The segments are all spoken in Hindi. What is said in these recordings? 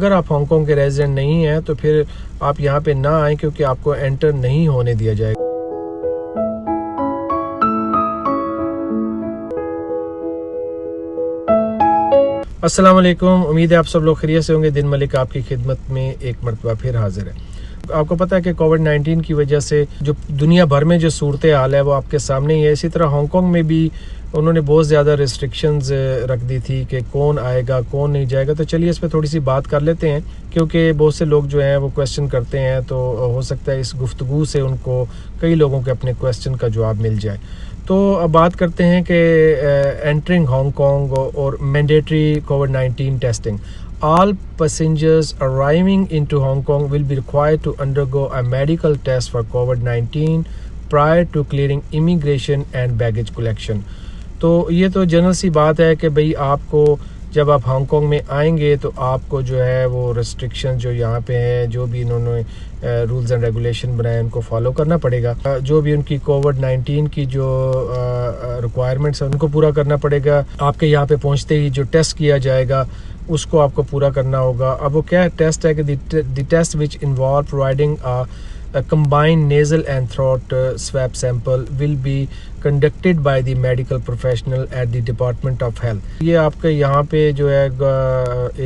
अगर आप हांगकांग के रेजिडेंट नहीं हैं तो फिर आप यहाँ पे ना आएँ, क्योंकि आपको एंटर नहीं होने दिया जाएगा। अस्सलाम वालेकुम, उम्मीद है आप सब लोग खैरियत से होंगे। दिन मलिक आपकी खिदमत में एक मरतबा फिर हाजिर है। आपको पता है कि कोविड-19 की वजह से जो दुनिया भर में जो सूरत हाल है वो आपके सामने ही है। इसी तरह हांगकांग में भी उन्होंने बहुत ज़्यादा रिस्ट्रिक्शंस रख दी थी कि कौन आएगा कौन नहीं जाएगा। तो चलिए इस पर थोड़ी सी बात कर लेते हैं, क्योंकि बहुत से लोग जो हैं वो क्वेश्चन करते हैं, तो हो सकता है इस गुफ्तगू से उनको कई लोगों के अपने क्वेश्चन का जवाब मिल जाए। तो अब बात करते हैं कि एंटरिंग हांगकांग और mandatory covid testing. All passengers arriving into Hong Kong will be required to undergo a medical test for COVID-19 prior to clearing immigration and baggage collection। तो ये तो जनरल सी बात है कि भाई आपको जब आप हांगकांग में आएंगे तो आपको जो है वो रेस्ट्रिक्शन जो यहाँ पे है, जो भी इन्होंने रूल्स एंड रेगुलेशन बनाए उनको फॉलो करना पड़ेगा। जो भी उनकी कोविड-19 की जो रिक्वायरमेंट्स है उनको पूरा करना पड़ेगा। आपके यहाँ पे पहुँचते ही जो टेस्ट किया जाएगा उसको आपको पूरा करना होगा। अब वो क्या टेस्ट है कि the test which involve providing a combined nasal and throat swab sample will be conducted by the medical professional at the Department of Health। ये आपके यहाँ पे जो है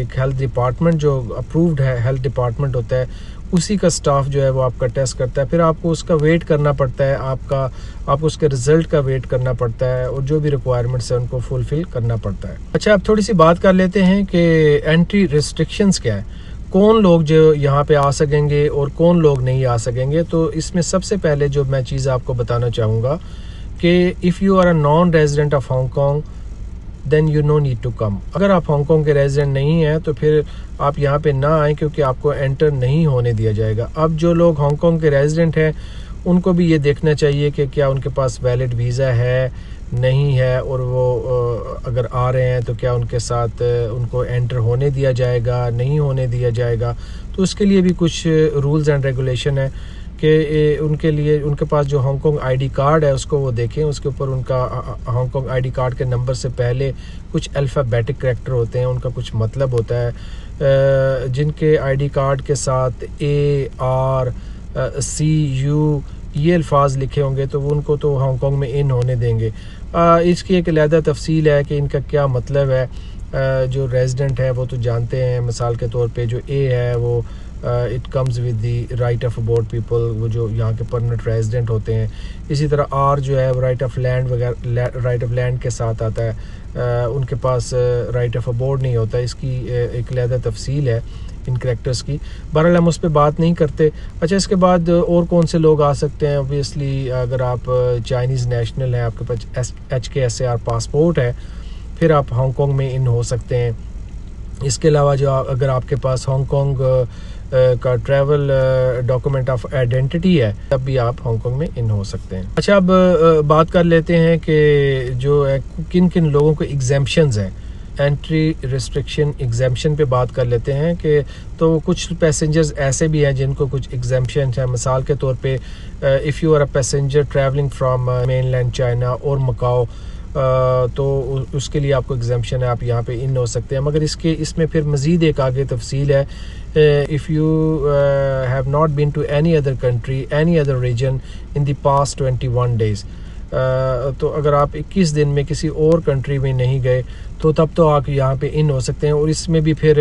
एक हेल्थ डिपार्टमेंट जो अप्रूव्ड है हेल्थ डिपार्टमेंट होता है, उसी का स्टाफ जो है वो आपका टेस्ट करता है। फिर आपको उसका वेट करना पड़ता है, आपको उसके रिजल्ट का वेट करना पड़ता है और जो भी रिक्वायरमेंट्स है उनको फुलफिल करना पड़ता है। अच्छा, अब थोड़ी सी बात कर लेते हैं कि एंट्री रिस्ट्रिक्शंस क्या है, कौन लोग जो यहाँ पे आ सकेंगे और कौन लोग नहीं आ सकेंगे। तो इसमें सबसे पहले जो मैं चीज़ आपको बताना चाहूँगा कि if you are a non resident of Hong Kong then you no need to come. अगर आप हांगकांग के रेजिडेंट नहीं हैं तो फिर आप यहाँ पे ना आएँ, क्योंकि आपको एंटर नहीं होने दिया जाएगा। अब जो लोग हांगकांग के रेजिडेंट हैं उनको भी ये देखना चाहिए कि क्या उनके पास वैलिड वीज़ा है नहीं है, और वो अगर आ रहे हैं तो क्या उनके साथ उनको एंटर होने दिया जाएगा नहीं होने दिया जाएगा। तो उसके लिए भी कुछ रूल्स एंड रेगुलेशन है कि उनके लिए उनके पास जो हांगकांग आईडी कार्ड है उसको वो देखें। उसके ऊपर उनका हांगकांग आईडी कार्ड के नंबर से पहले कुछ अल्फ़ाबेटिक करैक्टर होते हैं, उनका कुछ मतलब होता है। जिनके आईडी कार्ड के साथ ARCU ये अल्फाज लिखे होंगे तो उनको तो हांगकांग में इन होने देंगे। इसकी एक अलहदा तफसील है कि इनका क्या मतलब है। जो रेजिडेंट है वो तो जानते हैं, मिसाल के तौर पे जो ए है वो it comes with the right of about people, वो जो यहाँ के परमानेंट रेजिडेंट होते हैं। इसी तरह आर जो है वो राइट ऑफ लैंड वगैरह राइट ऑफ लैंड के साथ आता है, उनके पास राइट ऑफ अबाउट नहीं होता। इसकी एक अलहदा तफसील है इन करैक्टर्स की, बहरहाल हम उस पर बात नहीं करते। अच्छा, इसके बाद और कौन से लोग आ सकते हैं। ऑब्वियसली अगर आप चाइनीज़ नेशनल हैं, आपके पास HKSAR पासपोर्ट है, फिर आप हांगकांग में इन हो सकते हैं। इसके अलावा जो अगर आपके पास हांगकांग का ट्रैवल डॉक्यूमेंट ऑफ आइडेंटिटी है तब भी आप हांगकांग में इन हो सकते हैं। अच्छा, अब बात कर लेते हैं कि जो है किन किन लोगों को एग्जेम्पशंस हैं। एंट्री रिस्ट्रिक्शन एग्जेम्पशन पे बात कर लेते हैं कि तो कुछ पैसेंजर्स ऐसे भी हैं जिनको कुछ एग्जेम्पशन है। मिसाल के तौर पे if you are a passenger travelling from mainland China और मकाओ, तो उसके लिए आपको एग्जेम्पशन है, आप यहाँ पे इन हो सकते हैं। मगर इसमें फिर मज़ीद एक आगे तफसील है। If you have not been to any other country any other region in the past 21 days, तो अगर आप 21 दिन में किसी और कंट्री में नहीं गए तो तब तो आप यहाँ पे इन हो सकते हैं। और इसमें भी फिर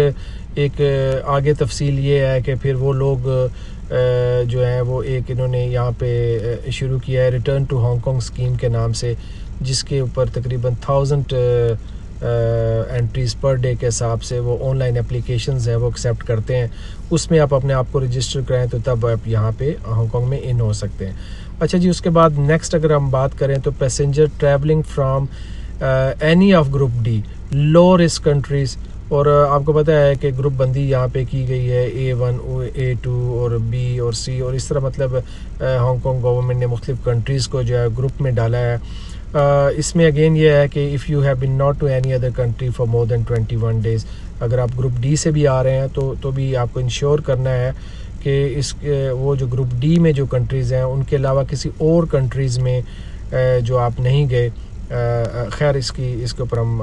एक आगे तफसील ये है कि फिर वो लोग जो हैं वो एक इन्होंने यहाँ पे शुरू किया है रिटर्न टू हांगकांग स्कीम के नाम से, जिसके ऊपर तकरीबन 1000 एंट्रीज़ पर डे के हिसाब से वो ऑनलाइन एप्लीकेशंस है वो एक्सेप्ट करते हैं। उसमें आप अपने आप को रजिस्टर कराएं तो तब आप यहाँ पे हांगकांग में इन हो सकते हैं। अच्छा जी, उसके बाद नेक्स्ट अगर हम बात करें तो passenger travelling from any of group D low risk countries, और आपको पता है कि ग्रुप बंदी यहाँ पे की गई है A1 A2 और B और C, और इस तरह मतलब हांगकांग गवर्नमेंट ने मुख्तलिफ कंट्रीज़ को जो है ग्रुप में डाला है। इसमें अगेन ये है कि if you have been not to any other country for more than 21 days, अगर आप ग्रुप डी से भी आ रहे हैं तो भी आपको इंश्योर करना है कि वो जो ग्रुप डी में जो कंट्रीज़ हैं उनके अलावा किसी और कंट्रीज़ में जो आप नहीं गए खैर इसके ऊपर हम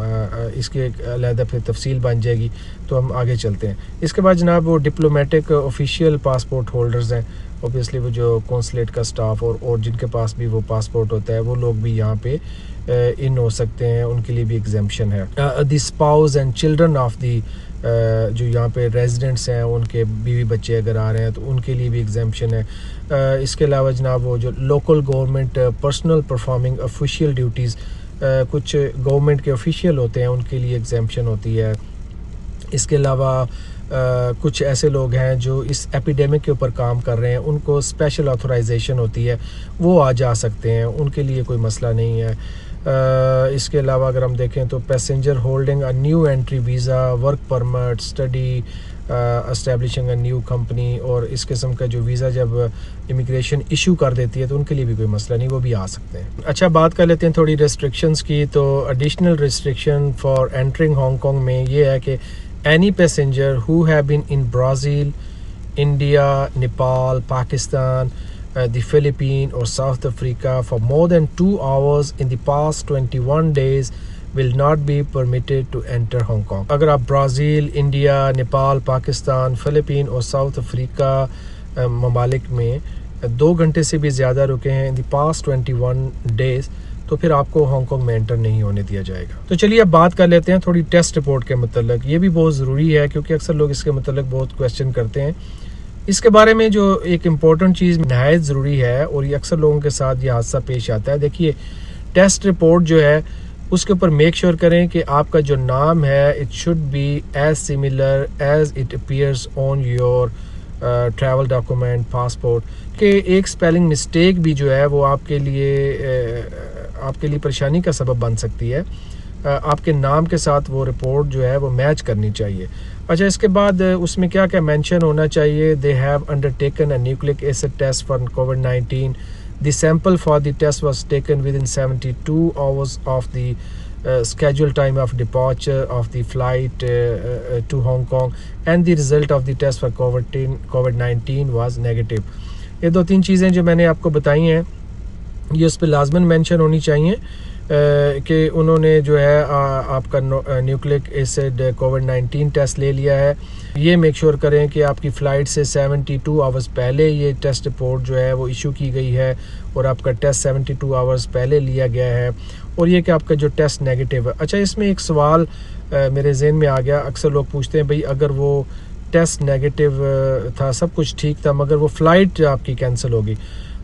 इसकी एक अलहदा फिर तफसील बन जाएगी, तो हम आगे चलते हैं। इसके बाद जनाब वो डिप्लोमेटिक ऑफिशियल पासपोर्ट होल्डर्स हैं, ऑब्वियसली वो जो कौंसलेट का स्टाफ और जिनके पास भी वो पासपोर्ट होता है, वो लोग भी यहाँ पे इन हो सकते हैं, उनके लिए भी एग्जेम्पशन है। The spouse and children of the जो यहाँ पे रेजिडेंट्स हैं, उनके बीवी बच्चे अगर आ रहे हैं तो उनके लिए भी एग्जेम्पशन है। इसके अलावा जनाब वो जो local government personal performing official duties, कुछ गवर्नमेंट के ऑफिशियल होते हैं, उनके लिए एग्जेम्पशन होती है। इसके अलावा कुछ ऐसे लोग हैं जो इस एपिडेमिक के ऊपर काम कर रहे हैं, उनको स्पेशल ऑथराइजेशन होती है, वो आ जा सकते हैं, उनके लिए कोई मसला नहीं है। इसके अलावा अगर हम देखें तो passenger holding a new entry visa, work permit, study, establishing a new company, और इस किस्म का जो वीज़ा जब इमिग्रेशन इशू कर देती है तो उनके लिए भी कोई मसला नहीं, वो भी आ सकते हैं। अच्छा, बात कर लेते हैं थोड़ी रेस्ट्रिक्शंस की। तो additional restriction for entering Hong Kong में ये है कि any passenger who have been in Brazil, India, Nepal, Pakistan, the Philippines or South Africa for more than 2 hours in the past 21 days will not be permitted to enter Hong Kong. अगर आप ब्राज़ील, इंडिया, नेपाल, पाकिस्तान, फ़िलिपीन और साउथ अफ्रीका ममालिक में 2 घंटे से भी ज़्यादा रुके हैं इन द पास्ट 21 डेज़, तो फिर आपको हांगकॉन्ग में एंटर नहीं होने दिया जाएगा। तो चलिए अब बात कर लेते हैं थोड़ी टेस्ट रिपोर्ट के मतलब। ये भी बहुत ज़रूरी है क्योंकि अक्सर लोग इसके मतलब बहुत क्वेश्चन करते हैं। इसके बारे में जो एक इम्पॉर्टेंट चीज़ नहायत ज़रूरी है, और ये अक्सर लोगों के साथ ये हादसा पेश आता है। देखिए, टेस्ट रिपोर्ट जो है उसके ऊपर मेक श्योर करें कि आपका जो नाम है it should be as similar as it appears on your travel document, passport. कि एक स्पेलिंग मिस्टेक भी जो है वो आपके लिए परेशानी का सबब बन सकती है। आपके नाम के साथ वो रिपोर्ट जो है वो मैच करनी चाहिए। अच्छा, इसके बाद उसमें क्या क्या मेंशन होना चाहिए? They have undertaken a nucleic acid test for कोविड-19। The sample for the test was taken within 72 hours of the scheduled time of departure of the flight to Hong Kong, and the result of the test for COVID-19 was negative। ये 2-3 चीज़ें जो मैंने आपको बताई हैं, ये उस पर लाजमन मेंशन होनी चाहिए कि उन्होंने जो है आपका न्यूक्लिक एसिड कोविड-19 टेस्ट ले लिया है। ये मेक श्योर करें कि आपकी फ़्लाइट से 72 आवर्स पहले ये टेस्ट रिपोर्ट जो है वो इशू की गई है, और आपका टेस्ट 72 आवर्स पहले लिया गया है, और ये कि आपका जो टेस्ट नेगेटिव है। अच्छा, इसमें एक सवाल मेरे जहन में आ गया। अक्सर लोग पूछते हैं भाई अगर वो टेस्ट नेगेटिव था, सब कुछ ठीक था, मगर वो फ़्लाइट आपकी कैंसिल होगी।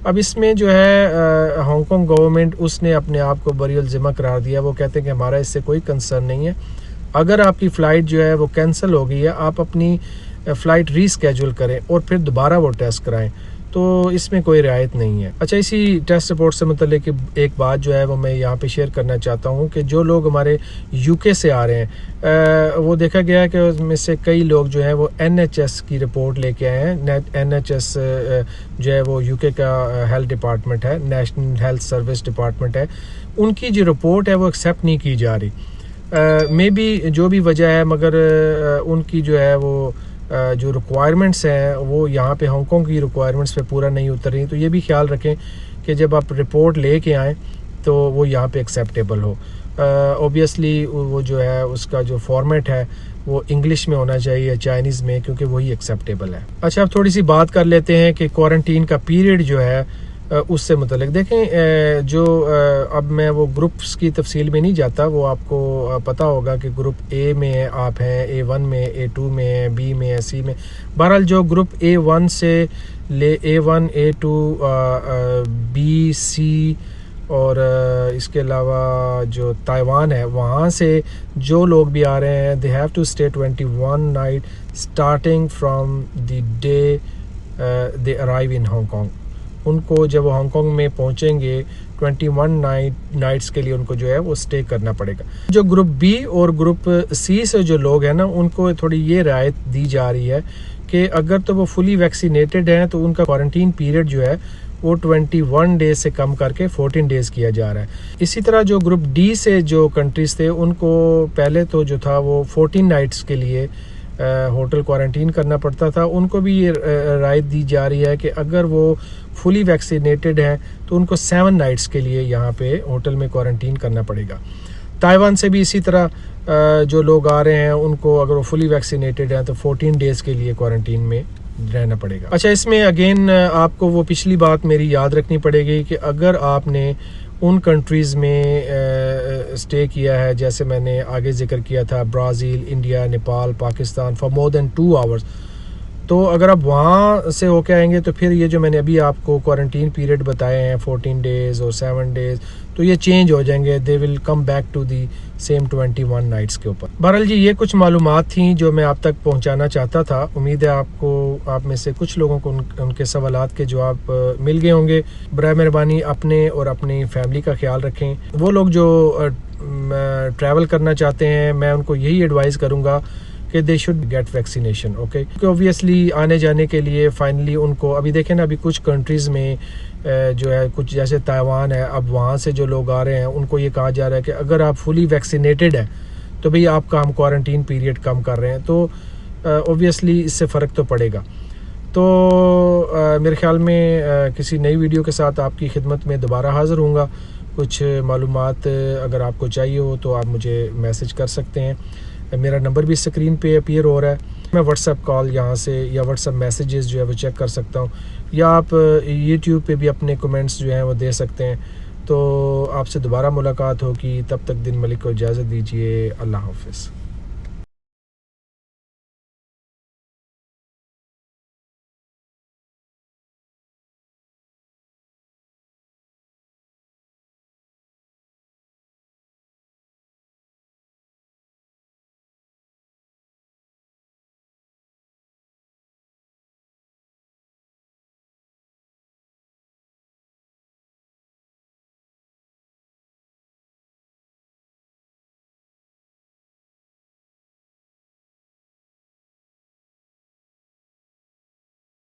अब इसमें जो है हांगकॉन्ग गवर्नमेंट उसने अपने आप को बरीउल ज़िम्मा करार दिया। वो कहते हैं कि हमारा इससे कोई कंसर्न नहीं है। अगर आपकी फ़्लाइट जो है वो कैंसिल हो गई है, आप अपनी फ़्लाइट रीस्केड्यूल करें और फिर दोबारा वो टेस्ट कराएं, तो इसमें कोई रियायत नहीं है। अच्छा, इसी टेस्ट रिपोर्ट से मतलब एक बात जो है वो मैं यहाँ पे शेयर करना चाहता हूँ कि जो लोग हमारे यूके से आ रहे हैं, वो देखा गया है कि उसमें से कई लोग जो हैं वो NHS की रिपोर्ट लेके आए हैं। NHS जो है वो यूके का हेल्थ डिपार्टमेंट है, नेशनल हेल्थ सर्विस डिपार्टमेंट है। उनकी जो रिपोर्ट है वो एक्सेप्ट नहीं की जा रही। मे बी जो भी वजह है, मगर उनकी जो है वो जो रिक्वायरमेंट्स हैं वो यहाँ पे हांगकॉन्ग की रिक्वायरमेंट्स पे पूरा नहीं उतर रही। तो ये भी ख्याल रखें कि जब आप रिपोर्ट लेके आएँ तो वो यहाँ पे एक्सेप्टेबल हो। ऑब्वियसली वो जो है उसका जो फॉर्मेट है वो इंग्लिश में होना चाहिए, चाइनीज़ में, क्योंकि वही एक्सेप्टेबल है। अच्छा, अब थोड़ी सी बात कर लेते हैं कि क्वारंटीन का पीरियड जो है उससे मुतल्लिक। देखें, जो अब मैं वो ग्रुप्स की तफसील में नहीं जाता, वो आपको पता होगा कि ग्रुप ए में आप हैं, A1 में, A2 में, B में, C में। बहरहाल जो ग्रुप A1 से ले A1, A2, B, C और इसके अलावा जो ताइवान है वहाँ से जो लोग भी आ रहे हैं, they have to stay 21 night starting from the day they arrive in Hong Kong. उनको जब वो हांगकॉन्ग में पहुंचेंगे 21 नाइट्स के लिए उनको जो है वो स्टे करना पड़ेगा। जो ग्रुप बी और ग्रुप सी से जो लोग हैं ना, उनको थोड़ी ये रियायत दी जा रही है कि अगर तो वो फुली वैक्सीनेटेड हैं तो उनका क्वारंटीन पीरियड जो है वो 21 डेज से कम करके 14 डेज किया जा रहा है। इसी तरह जो ग्रुप डी से जो कंट्रीज थे उनको पहले तो जो था वो 14 नाइट्स के लिए होटल क्वारंटीन करना पड़ता था, उनको भी ये राय दी जा रही है कि अगर वो फुली वैक्सीनेटेड हैं तो उनको 7 नाइट्स के लिए यहाँ पे होटल में क्वारंटीन करना पड़ेगा। ताइवान से भी इसी तरह जो लोग आ रहे हैं उनको अगर वो फुली वैक्सीनेटेड हैं तो 14 डेज़ के लिए क्वारंटीन में रहना पड़ेगा। अच्छा, इसमें अगेन आपको वो पिछली बात मेरी याद रखनी पड़ेगी कि अगर आपने उन कंट्रीज़ में स्टे किया है, जैसे मैंने आगे जिक्र किया था, Brazil, India, Nepal, Pakistan, for more then 2 hours, तो अगर आप वहाँ से होके आएंगे तो फिर ये जो मैंने अभी आपको क्वारंटीन पीरियड बताए हैं 14 डेज़ और 7 डेज़, तो ये चेंज हो जाएंगे, they will come back to the same 21 nights के ऊपर। बहरहाल जी, ये कुछ मालूमात थी जो मैं आप तक पहुंचाना चाहता था। उम्मीद है आपको, आप में से कुछ लोगों को उनके सवालात के जवाब मिल गए होंगे। बराए मेहरबानी अपने और अपनी फैमिली का ख्याल रखें। वो लोग जो ट्रैवल करना चाहते हैं, मैं उनको यही एडवाइस करूँगा कि they should get vaccination, okay. क्योंकि ऑब्वियसली आने जाने के लिए फाइनली उनको, अभी देखें ना, अभी कुछ कंट्रीज़ में जो है, कुछ जैसे ताइवान है, अब वहाँ से जो लोग आ रहे हैं उनको ये कहा जा रहा है कि अगर आप फुली वैक्सीनेटेड हैं तो भाई आपका हम क्वारंटीन पीरियड कम कर रहे हैं, तो ऑब्वियसली इससे फ़र्क तो पड़ेगा। तो मेरे ख्याल में किसी नई वीडियो के साथ आपकी खिदमत में दोबारा हाज़िर होऊंगा। कुछ मालूमात अगर आपको चाहिए हो तो आप मुझे मैसेज कर सकते हैं। मेरा नंबर भी स्क्रीन पे अपीयर हो रहा है। मैं व्हाट्सएप कॉल यहाँ से या व्हाट्सएप मैसेजेस जो है वो चेक कर सकता हूँ, या आप यूट्यूब पे भी अपने कमेंट्स जो हैं वो दे सकते हैं। तो आपसे दोबारा मुलाकात होगी, तब तक दिन मलिक को इजाज़त दीजिए। अल्लाह हाफ़िज़।